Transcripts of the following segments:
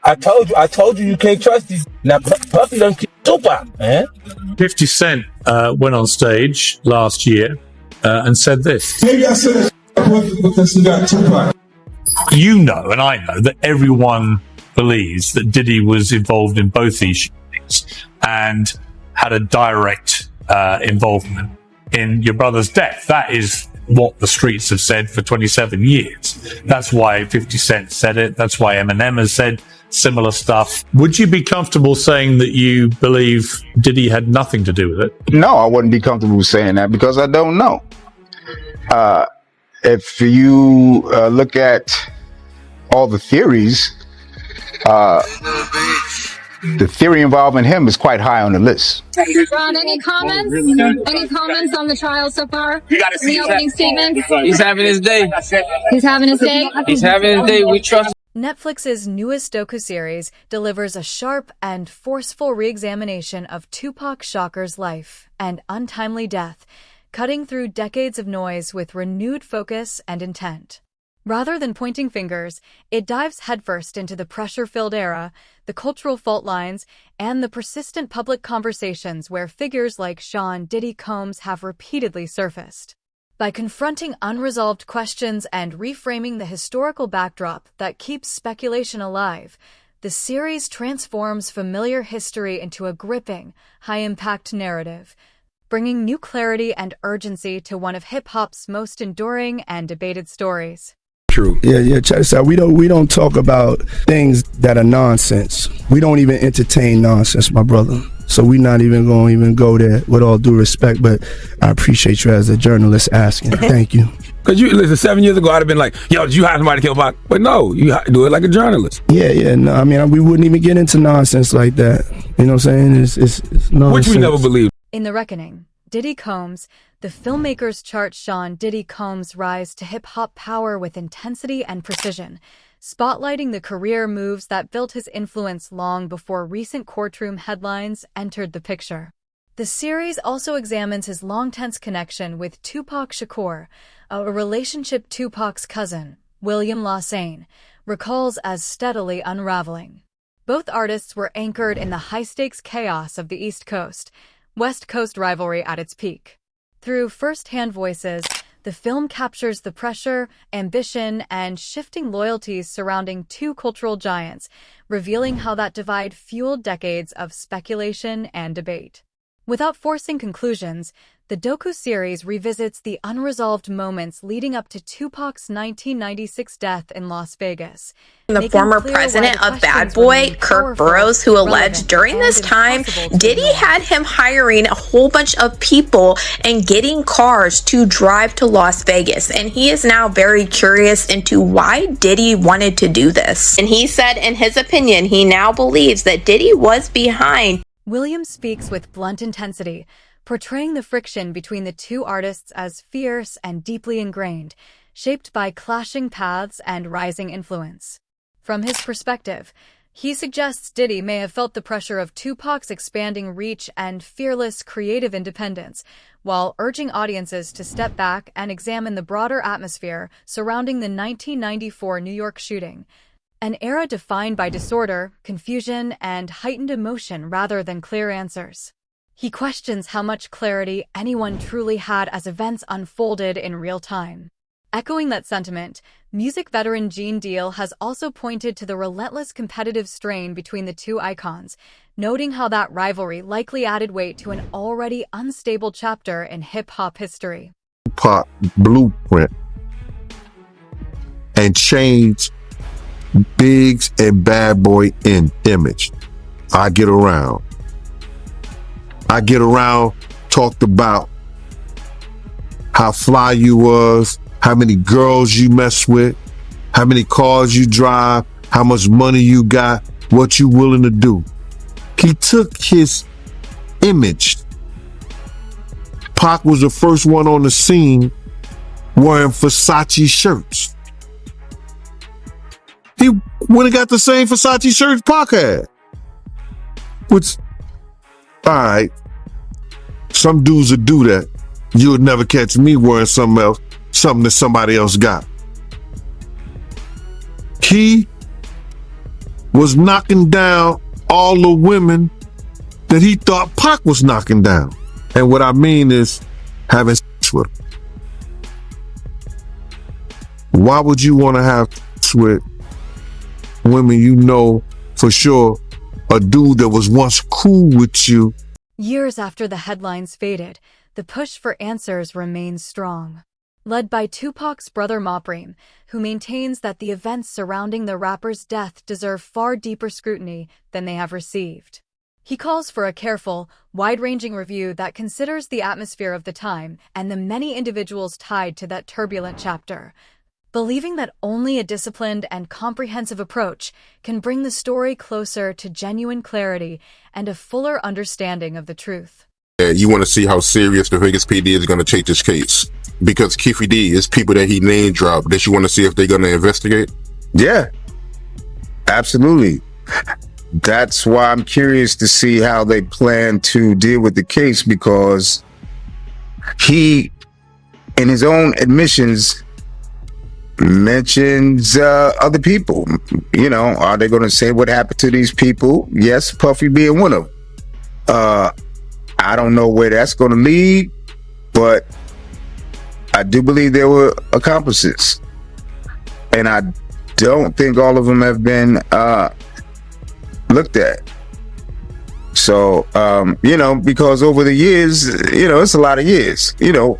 I told you can't trust these. Now Puffy done killed Tupac, man. 50 Cent went on stage last year and said this. Maybe I said Puffy because he got Tupac. You know, and I know, that everyone believes that Diddy was involved in both these shootings and had a direct involvement in your brother's death. That is what the streets have said for 27 years. That's why 50 Cent said it. That's why Eminem has said similar stuff. Would you be comfortable saying that you believe Diddy had nothing to do with it? No, I wouldn't be comfortable saying that because I don't know. If you look at all the theories, the theory involving him is quite high on the list. Ron, any comments? Any comments on the trial so far? You gotta see the opening statement. He's having his day. He's having his day. He's having his day. We trust. Netflix's newest docuseries delivers a sharp and forceful re-examination of Tupac Shakur's life and untimely death, cutting through decades of noise with renewed focus and intent. Rather than pointing fingers, it dives headfirst into the pressure-filled era, the cultural fault lines, and the persistent public conversations where figures like Sean Diddy Combs have repeatedly surfaced. By confronting unresolved questions and reframing the historical backdrop that keeps speculation alive, the series transforms familiar history into a gripping, high-impact narrative, bringing new clarity and urgency to one of hip-hop's most enduring and debated stories. True. Yeah. Check this out. We don't talk about things that are nonsense. We don't even entertain nonsense, my brother. So we're not even going to go there, with all due respect. But I appreciate you as a journalist asking. Thank you. Because you listen, 7 years ago, I'd have been like, yo, did you hire somebody to kill Pac? But no, you do it like a journalist. Yeah. No, I mean, we wouldn't even get into nonsense like that. You know what I'm saying? It's nonsense. Which we never believed. In The Reckoning, Diddy Combs, the filmmakers chart Sean Diddy Combs' rise to hip-hop power with intensity and precision, spotlighting the career moves that built his influence long before recent courtroom headlines entered the picture. The series also examines his long-tense connection with Tupac Shakur, a relationship Tupac's cousin, William Lawsane, recalls as steadily unraveling. Both artists were anchored in the high-stakes chaos of the East Coast, West Coast rivalry at its peak. Through first-hand voices, the film captures the pressure, ambition, and shifting loyalties surrounding two cultural giants, revealing how that divide fueled decades of speculation and debate. Without forcing conclusions, the docu-series revisits the unresolved moments leading up to Tupac's 1996 death in Las Vegas. The former president of Bad Boy, Kirk Burroughs, who alleged during this time, Diddy had him hiring a whole bunch of people and getting cars to drive to Las Vegas. And he is now very curious into why Diddy wanted to do this. And he said, in his opinion, he now believes that Diddy was behind. Williams speaks with blunt intensity, portraying the friction between the two artists as fierce and deeply ingrained, shaped by clashing paths and rising influence. From his perspective, he suggests Diddy may have felt the pressure of Tupac's expanding reach and fearless creative independence, while urging audiences to step back and examine the broader atmosphere surrounding the 1994 New York shooting, an era defined by disorder, confusion, and heightened emotion rather than clear answers. He questions how much clarity anyone truly had as events unfolded in real time. Echoing that sentiment, music veteran Gene Deal has also pointed to the relentless competitive strain between the two icons, noting how that rivalry likely added weight to an already unstable chapter in hip-hop history. Tupac blueprint and changed Biggs and Bad Boy in image. I Get Around, talked about how fly you was, how many girls you mess with, how many cars you drive, how much money you got, what you willing to do. He took his image. Pac was the first one on the scene wearing Versace shirts. He went and got the same Versace shirts Pac had. Which, all right, some dudes would do that. You would never catch me wearing something else, something that somebody else got. He was knocking down all the women that he thought Pac was knocking down. And what I mean is having sex with them. Why would you want to have sex with women you know for sure a dude that was once cool with you? Years after the headlines faded, the push for answers remains strong. Led by Tupac's brother Mopream, who maintains that the events surrounding the rapper's death deserve far deeper scrutiny than they have received. He calls for a careful, wide-ranging review that considers the atmosphere of the time and the many individuals tied to that turbulent chapter, believing that only a disciplined and comprehensive approach can bring the story closer to genuine clarity and a fuller understanding of the truth. You want to see how serious the Vegas PD is going to take this case, because Keefe D is people that he name dropped that you want to see if they're going to investigate. Yeah, absolutely. That's why I'm curious to see how they plan to deal with the case, because he, in his own admissions, mentions other people. You know, are they going to say what happened to these people? Yes, Puffy being one of them. I don't know where that's going to lead, but I do believe there were accomplices, and I don't think all of them have been looked at. So, you know, because over the years, you know, it's a lot of years, you know,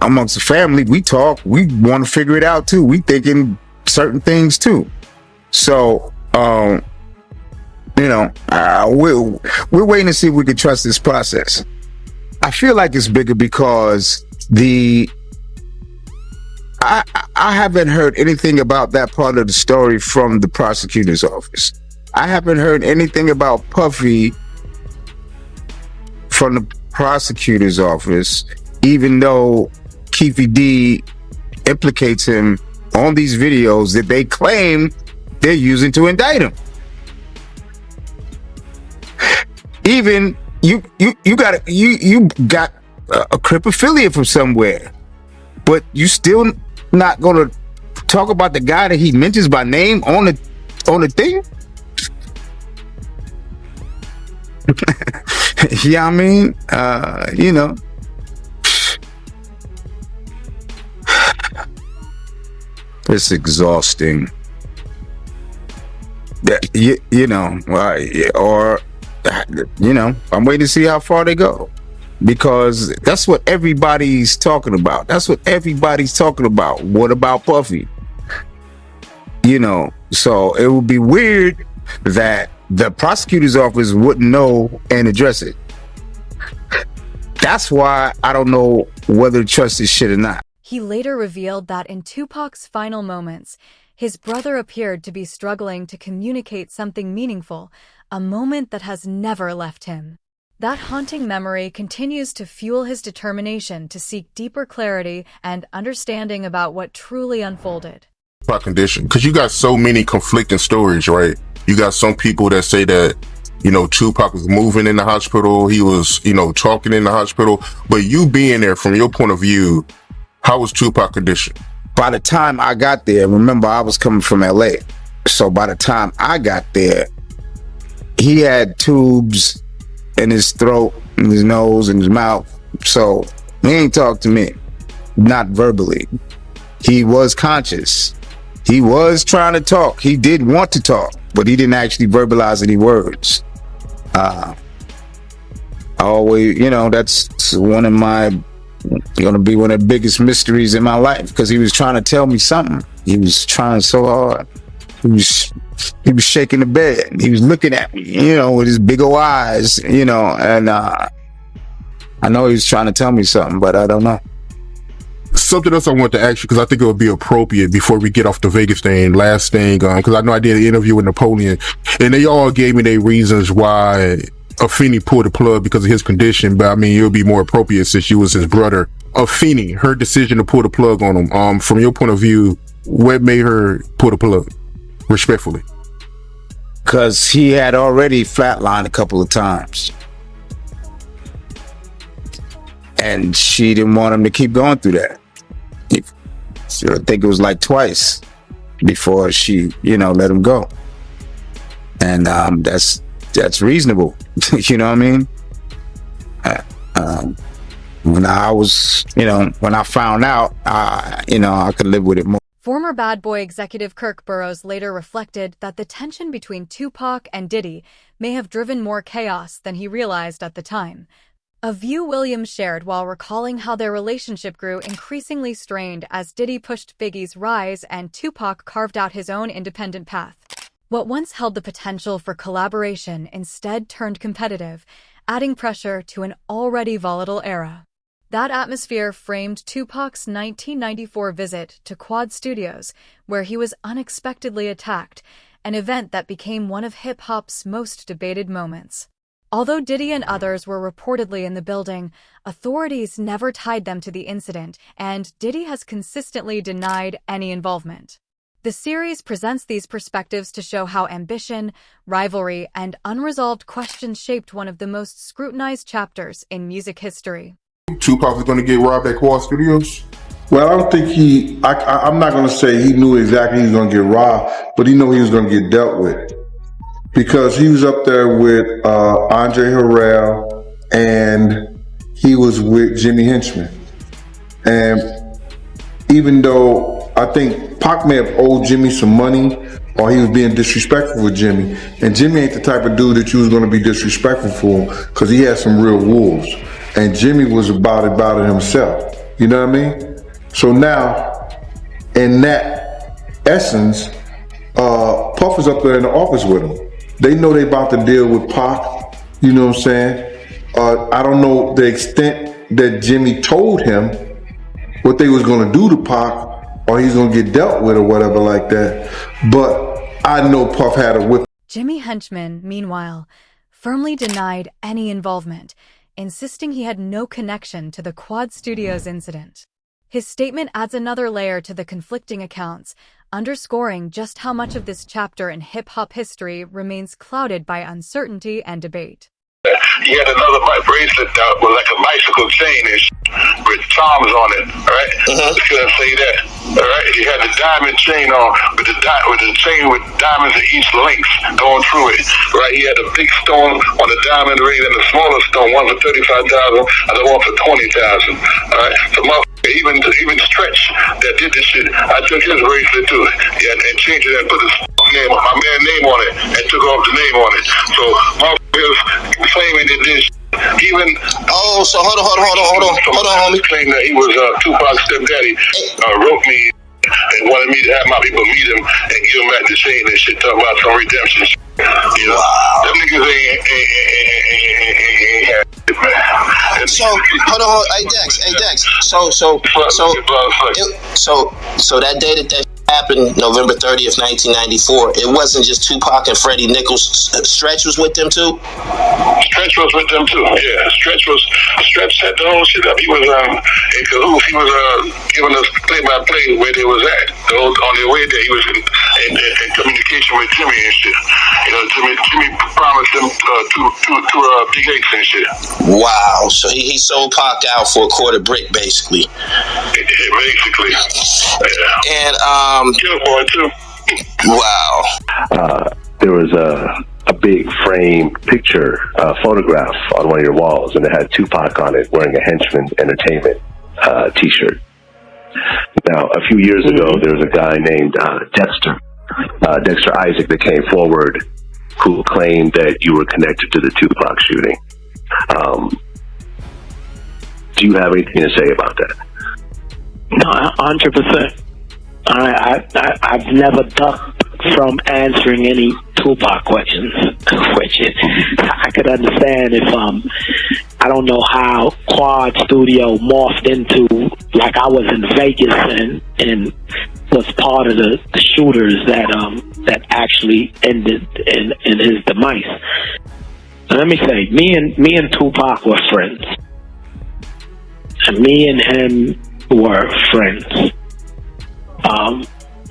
amongst the family, we talk, we want to figure it out too. We thinking certain things too. So, you know, we're waiting to see if we can trust this process. I feel like it's bigger because I haven't heard anything about that part of the story from the prosecutor's office. I haven't heard anything about Puffy from the prosecutor's office, even though Keefe D implicates him on these videos that they claim they're using to indict him. Even you got a Crip affiliate from somewhere, but you still not gonna talk about the guy that he mentions by name on the thing. Yeah, I mean, you know, it's exhausting. You know, or you know, I'm waiting to see how far they go, because that's what everybody's talking about. That's what everybody's talking about. What about Puffy? You know, so it would be weird that the prosecutor's office wouldn't know and address it. That's why I don't know whether to trust this shit or not. He later revealed that in Tupac's final moments, his brother appeared to be struggling to communicate something meaningful, a moment that has never left him. That haunting memory continues to fuel his determination to seek deeper clarity and understanding about what truly unfolded. Condition, because you got so many conflicting stories, right? You got some people that say that, you know, Tupac was moving in the hospital, he was, you know, talking in the hospital, but you being there, from your point of view, how was Tupac condition? By the time I got there, remember I was coming from LA, so by the time I got there, he had tubes in his throat, in his nose, in his mouth. So he ain't talk to me, not verbally. He was conscious. He was trying to talk. He did want to talk, but he didn't actually verbalize any words. I always, you know, that's one of my, gonna be one of the biggest mysteries in my life, because he was trying to tell me something. He was trying so hard. He was shaking the bed. He was looking at me, you know, with his big old eyes, you know, and I know he was trying to tell me something, but I don't know. Something else I want to ask you, because I think it would be appropriate before we get off the Vegas thing, last thing, because I know I did an interview with Napoleon, and they all gave me their reasons why Afeni pulled the plug because of his condition, but I mean, it would be more appropriate since you was his brother. Afeni, her decision to pull the plug on him, from your point of view, what made her pull the plug, respectfully? Because he had already flatlined a couple of times, and she didn't want him to keep going through that. So I think it was like twice before she, you know, let him go. and that's reasonable. You know what I mean? When I was, when I found out, I could live with it more. Former Bad Boy executive Kirk Burroughs later reflected that the tension between Tupac and Diddy may have driven more chaos than he realized at the time. A view Williams shared while recalling how their relationship grew increasingly strained as Diddy pushed Biggie's rise and Tupac carved out his own independent path. What once held the potential for collaboration instead turned competitive, adding pressure to an already volatile era. That atmosphere framed Tupac's 1994 visit to Quad Studios, where he was unexpectedly attacked, an event that became one of hip-hop's most debated moments. Although Diddy and others were reportedly in the building, authorities never tied them to the incident, and Diddy has consistently denied any involvement. The series presents these perspectives to show how ambition, rivalry, and unresolved questions shaped one of the most scrutinized chapters in music history. Tupac is going to get robbed at Quad Studios? Well, I don't think I'm not going to say he knew exactly he was going to get robbed, but he knew he was going to get dealt with. Because he was up there with Andre Harrell, and he was with Jimmy Henchman. And even though I think Pac may have owed Jimmy some money, or he was being disrespectful with Jimmy, and Jimmy ain't the type of dude that you was going to be disrespectful for, because he had some real wolves. And Jimmy was about it himself. You know what I mean? So now, in that essence, Puff is up there in the office with him. They know they about to deal with Pac. You know what I'm saying? I don't know the extent that Jimmy told him what they was going to do to Pac, or he's going to get dealt with or whatever like that. But I know Puff had a whip. Jimmy Henchman, meanwhile, firmly denied any involvement, insisting he had no connection to the Quad Studios incident. His statement adds another layer to the conflicting accounts, underscoring just how much of this chapter in hip-hop history remains clouded by uncertainty and debate. He had another bracelet that was like a bicycle chain with charms on it, right? Just gonna say that, all right? He had the diamond chain on with the chain with diamonds at each length going through it, right? He had a big stone on the diamond ring and the smaller stone, one for 35,000 and the one for 20,000, all right? So even Stretch that did this shit, I took his bracelet too, yeah, and changed it and put my man's name on it and took off the name on it. So motherfuckers claiming that this even so hold on, homie. Claim that he was Tupac's stepdaddy wrote me and wanted me to have my people meet him and give him back the chain and shit, talking about some redemption shit. You know, them niggas ain't man. So hold on, hey Dex. So that day that happened, November 30th, 1994, it wasn't just Tupac and Freddie Nichols. Stretch was with them too? Stretch was with them too, yeah. Stretch set the whole shit up. He was in cahoots. He was giving us play-by-play where they was at. On their way there, he was in communication with Jimmy and shit. You know, Jimmy promised him two big eggs and shit. Wow, so he sold Pac out for a quarter brick, basically. Basically, yeah. And Killboy too. Wow. There was a big framed picture, photograph on one of your walls, and it had Tupac on it wearing a Henchman Entertainment t-shirt. Now, a few years ago, there was a guy named Dexter Isaac that came forward who claimed that you were connected to the Tupac shooting. Do you have anything to say about that? No, 100%. I've never ducked from answering any Tupac questions. I could understand if I don't know how Quad Studio morphed into, like I was in Vegas and was part of the shooters that actually ended in his demise. Let me say, me and Tupac were friends, and me and him were friends.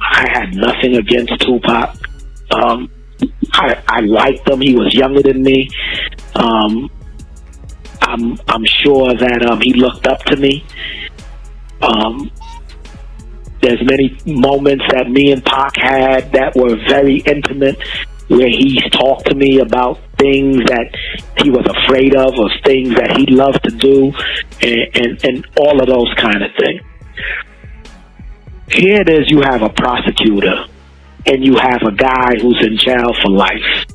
I had nothing against Tupac. I liked him. He was younger than me. I'm sure that he looked up to me. There's many moments that me and Pac had that were very intimate. where he's talked to me about things that he was afraid of or things that he loved to do and all of those kind of things. Here it is, you have a prosecutor and you have a guy who's in jail for life.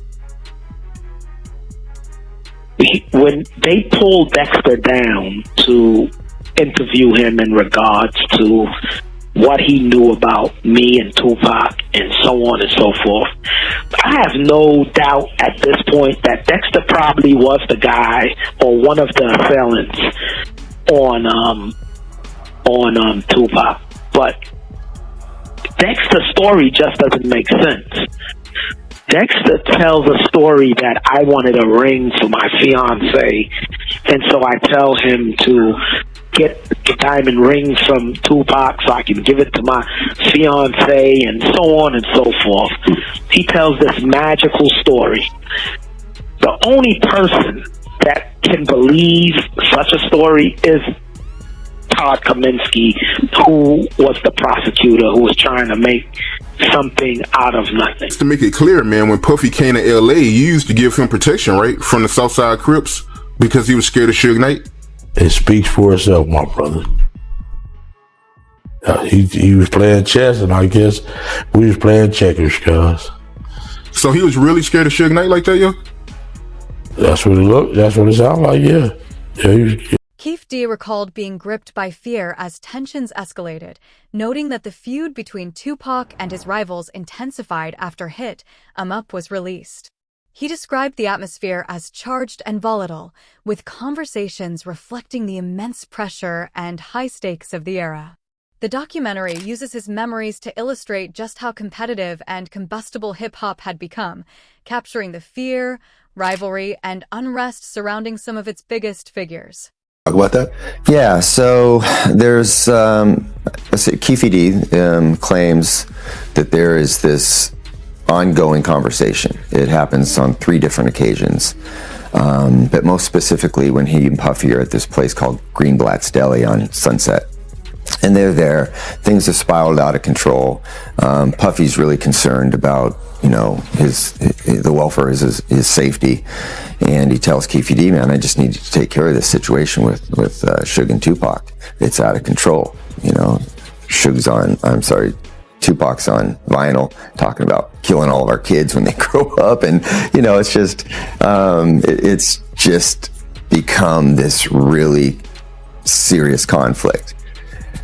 When they pulled Dexter down to interview him in regards to what he knew about me and Tupac and so on and so forth, I have no doubt at this point that Dexter probably was the guy or one of the assailants on Tupac. But Dexter's story just doesn't make sense. Dexter tells a story that I wanted a ring for my fiance, and so I tell him to get the diamond ring from Tupac so I can give it to my fiance, and so on and so forth. He tells this magical story. The only person that can believe such a story is Todd Kaminsky, who was the prosecutor who was trying to make something out of nothing. To make it clear, man, when Puffy came to LA, you used to give him protection, right? From the Southside Crips because he was scared of Suge Knight? It speaks for itself, my brother. He was playing chess, and I guess we was playing checkers, cuz. So he was really scared of Suge Knight like that, yo? That's what it looked. That's what it sounded like, yeah. Yeah. Keefe D recalled being gripped by fear as tensions escalated, noting that the feud between Tupac and his rivals intensified after Hit, Up was released. He described the atmosphere as charged and volatile, with conversations reflecting the immense pressure and high stakes of the era. The documentary uses his memories to illustrate just how competitive and combustible hip-hop had become, capturing the fear, rivalry, and unrest surrounding some of its biggest figures. Talk about that? Yeah, so there's, Keefe D claims that there is this ongoing conversation. It happens on 3 different occasions, but most specifically when he and Puffy are at this place called Greenblatt's Deli on Sunset. And they're there. Things have spiraled out of control. Puffy's really concerned about, the welfare of his safety. And he tells Keefe D, man, I just need you to take care of this situation with Suge and Tupac. It's out of control. Tupac's on vinyl talking about killing all of our kids when they grow up. And, it's just become this really serious conflict.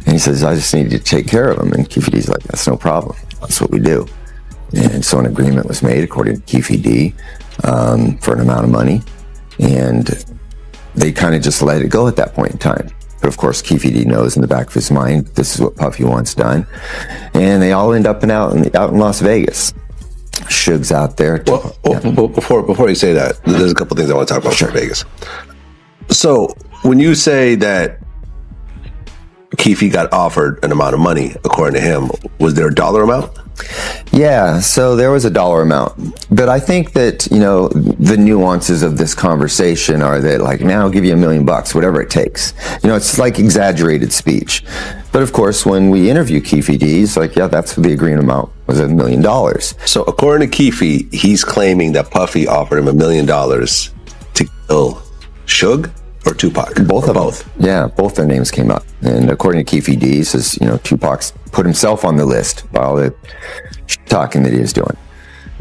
And he says, I just need you to take care of him. And Keefe D's like, that's no problem. That's what we do. And so an agreement was made, according to Keefe D, for an amount of money. And they kind of just let it go at that point in time. But of course, Keefe D knows in the back of his mind, this is what Puffy wants done. And they all end up out in Las Vegas. Suge's out there. Before you say that, there's a couple things I want to talk about from Vegas. So when you say that Keefe got offered an amount of money, according to him, was there a dollar amount? Yeah, so there was a dollar amount. But I think that, the nuances of this conversation are that, like, now I'll give you $1 million, whatever it takes. It's like exaggerated speech. But of course, when we interview Keefe D, he's like, yeah, that's what the agreement amount was, $1 million. So according to Keefe, he's claiming that Puffy offered him $1 million to kill Suge or Tupac? Both. Yeah, both their names came up. And according to Keefe D, he says, Tupac's put himself on the list by all the talking that he was doing.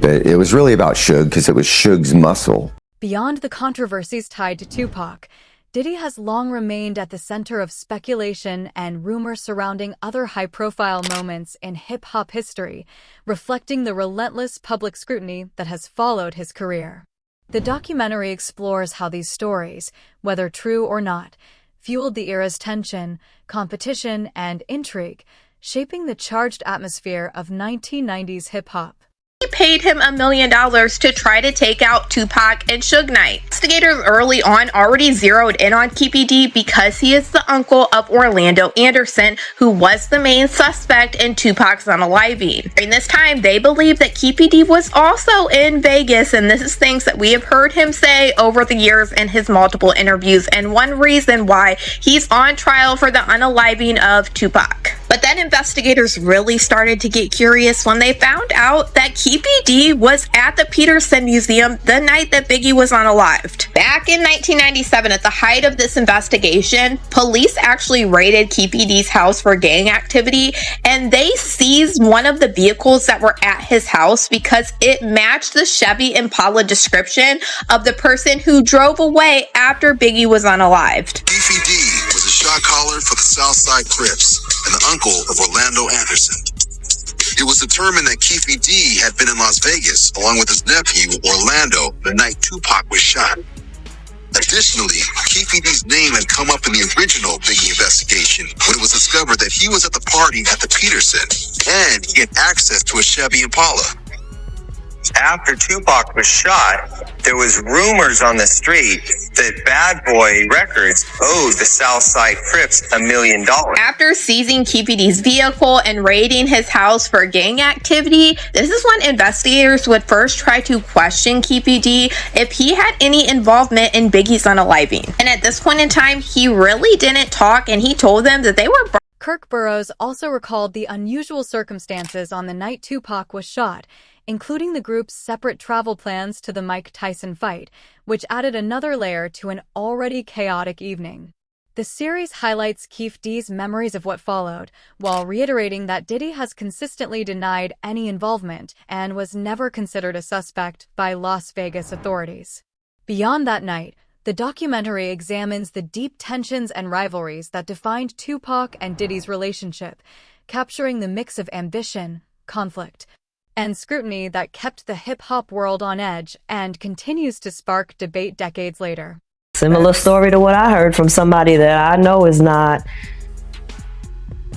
But it was really about Suge because it was Suge's muscle. Beyond the controversies tied to Tupac, Diddy has long remained at the center of speculation and rumor surrounding other high-profile moments in hip-hop history, reflecting the relentless public scrutiny that has followed his career. The documentary explores how these stories, whether true or not, fueled the era's tension, competition, and intrigue, shaping the charged atmosphere of 1990s hip-hop. He paid him $1 million to try to take out Tupac and Suge Knight. Investigators early on already zeroed in on Keefe D because he is the uncle of Orlando Anderson, who was the main suspect in Tupac's unaliving. During this time, they believe that Keefe D was also in Vegas, and this is things that we have heard him say over the years in his multiple interviews, and one reason why he's on trial for the unaliving of Tupac. But But then investigators really started to get curious when they found out that Keefe D was at the Peterson Museum the night that Biggie was unalived. Back in 1997, at the height of this investigation, police actually raided Keefe D's house for gang activity, and they seized one of the vehicles that were at his house because it matched the Chevy Impala description of the person who drove away after Biggie was unalived. Keefe D was a shot caller for the Southside Crips and the uncle of Orlando Anderson. It was determined that Keefe D had been in Las Vegas along with his nephew Orlando the night Tupac was shot. Additionally, Keefe D's name had come up in the original Biggie investigation when it was discovered that he was at the party at the Peterson and he had access to a Chevy Impala. After Tupac was shot, there was rumors on the street that Bad Boy Records owed the Southside Crips $1 million. After seizing Keefe D's vehicle and raiding his house for gang activity, this is when investigators would first try to question Keefe D if he had any involvement in Biggie's unaliving. And at this point in time, he really didn't talk, and he told them that they were... Kirk Burroughs also recalled the unusual circumstances on the night Tupac was shot, including the group's separate travel plans to the Mike Tyson fight, which added another layer to an already chaotic evening. The series highlights Keefe D's memories of what followed, while reiterating that Diddy has consistently denied any involvement and was never considered a suspect by Las Vegas authorities. Beyond that night, the documentary examines the deep tensions and rivalries that defined Tupac and Diddy's relationship, capturing the mix of ambition, conflict, and scrutiny that kept the hip-hop world on edge and continues to spark debate decades later. Similar story to what I heard from somebody that I know is not,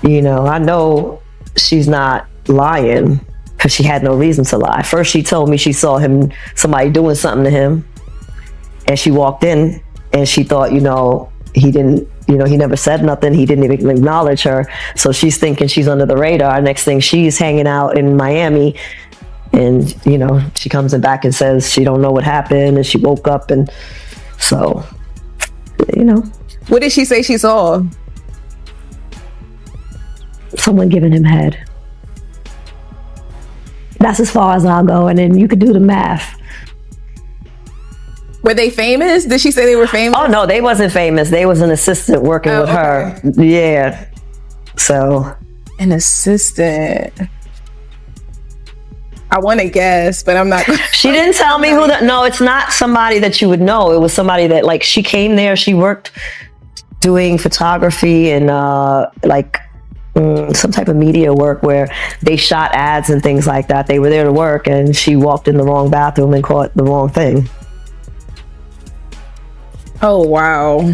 I know she's not lying because she had no reason to lie. First, she told me she saw somebody doing something to him, and she walked in and she thought, he didn't, he never said nothing. He didn't even acknowledge her. So she's thinking she's under the radar. Next thing, she's hanging out in Miami, and, she comes back and says she don't know what happened, and she woke up, and so, What did she say she saw? Someone giving him head. That's as far as I'll go, and then you could do the math. Were they famous? Did she say they were famous? Oh, no, they wasn't famous. They was an assistant working with her. Yeah. So. An assistant. I want to guess, but I'm not. She didn't tell me who no, it's not somebody that you would know. It was somebody that, she came there, she worked doing photography and, some type of media work where they shot ads and things like that. They were there to work, and she walked in the wrong bathroom and caught the wrong thing. Oh, wow.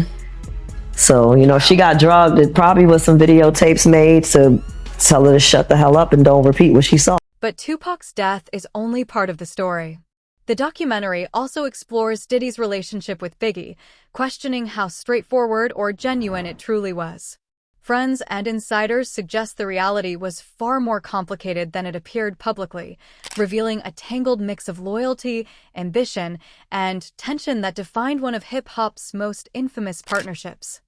So, she got drugged. It probably was some videotapes made to tell her to shut the hell up and don't repeat what she saw. But Tupac's death is only part of the story. The documentary also explores Diddy's relationship with Biggie, questioning how straightforward or genuine it truly was. Friends and insiders suggest the reality was far more complicated than it appeared publicly, revealing a tangled mix of loyalty, ambition, and tension that defined one of hip-hop's most infamous partnerships.